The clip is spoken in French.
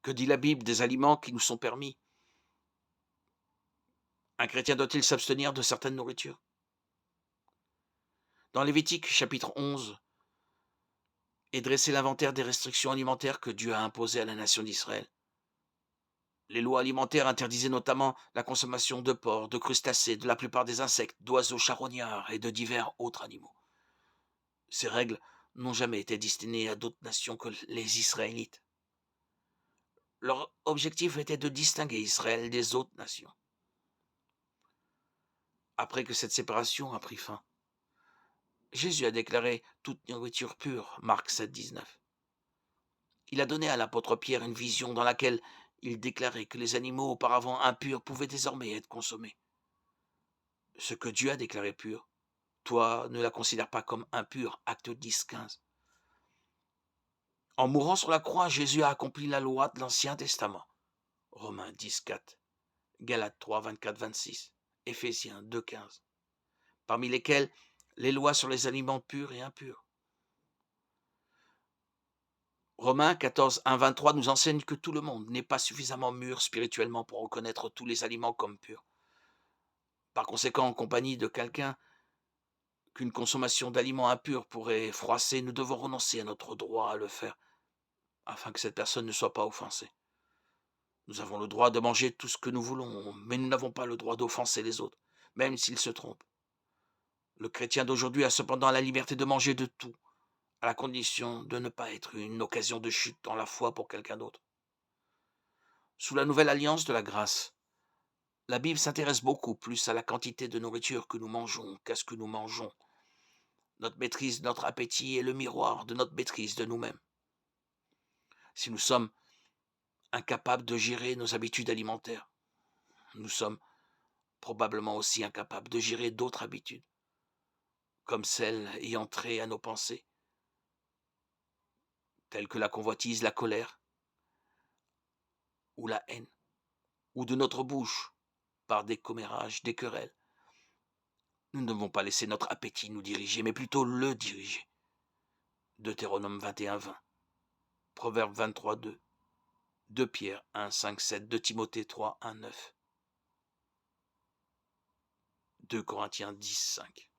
Que dit la Bible des aliments qui nous sont permis? Un chrétien doit-il s'abstenir de certaines nourritures? Dans Lévitique chapitre 11 est dressé l'inventaire des restrictions alimentaires que Dieu a imposées à la nation d'Israël. Les lois alimentaires interdisaient notamment la consommation de porc, de crustacés, de la plupart des insectes, d'oiseaux charognards et de divers autres animaux. Ces règles n'ont jamais été destinées à d'autres nations que les Israélites. Leur objectif était de distinguer Israël des autres nations. Après que cette séparation a pris fin, Jésus a déclaré toute nourriture pure, Marc 7, 19. Il a donné à l'apôtre Pierre une vision dans laquelle il déclarait que les animaux auparavant impurs pouvaient désormais être consommés. Ce que Dieu a déclaré pur, toi ne la considère pas comme impur, Acte 10, 15. En mourant sur la croix, Jésus a accompli la loi de l'Ancien Testament. Romains 10, 4, Galates 3, 24, 26, Éphésiens 2, 15. Parmi lesquels les lois sur les aliments purs et impurs. Romains 14, 1, 23 nous enseigne que tout le monde n'est pas suffisamment mûr spirituellement pour reconnaître tous les aliments comme purs. Par conséquent, en compagnie de quelqu'un qu'une consommation d'aliments impurs pourrait froisser, nous devons renoncer à notre droit à le faire, afin que cette personne ne soit pas offensée. Nous avons le droit de manger tout ce que nous voulons, mais nous n'avons pas le droit d'offenser les autres, même s'ils se trompent. Le chrétien d'aujourd'hui a cependant la liberté de manger de tout, à la condition de ne pas être une occasion de chute dans la foi pour quelqu'un d'autre. Sous la nouvelle alliance de la grâce, la Bible s'intéresse beaucoup plus à la quantité de nourriture que nous mangeons qu'à ce que nous mangeons. Notre maîtrise de notre appétit est le miroir de notre maîtrise de nous-mêmes. Si nous sommes incapables de gérer nos habitudes alimentaires, nous sommes probablement aussi incapables de gérer d'autres habitudes, comme celles ayant trait à nos pensées, telles que la convoitise, la colère ou la haine, ou de notre bouche, par des commérages, des querelles. Nous ne devons pas laisser notre appétit nous diriger, mais plutôt le diriger. Deutéronome 21, 20, Proverbe 23, 2, 2 Pierre 1, 5, 7, 2 Timothée 3, 1, 9, 2 Corinthiens 10, 5.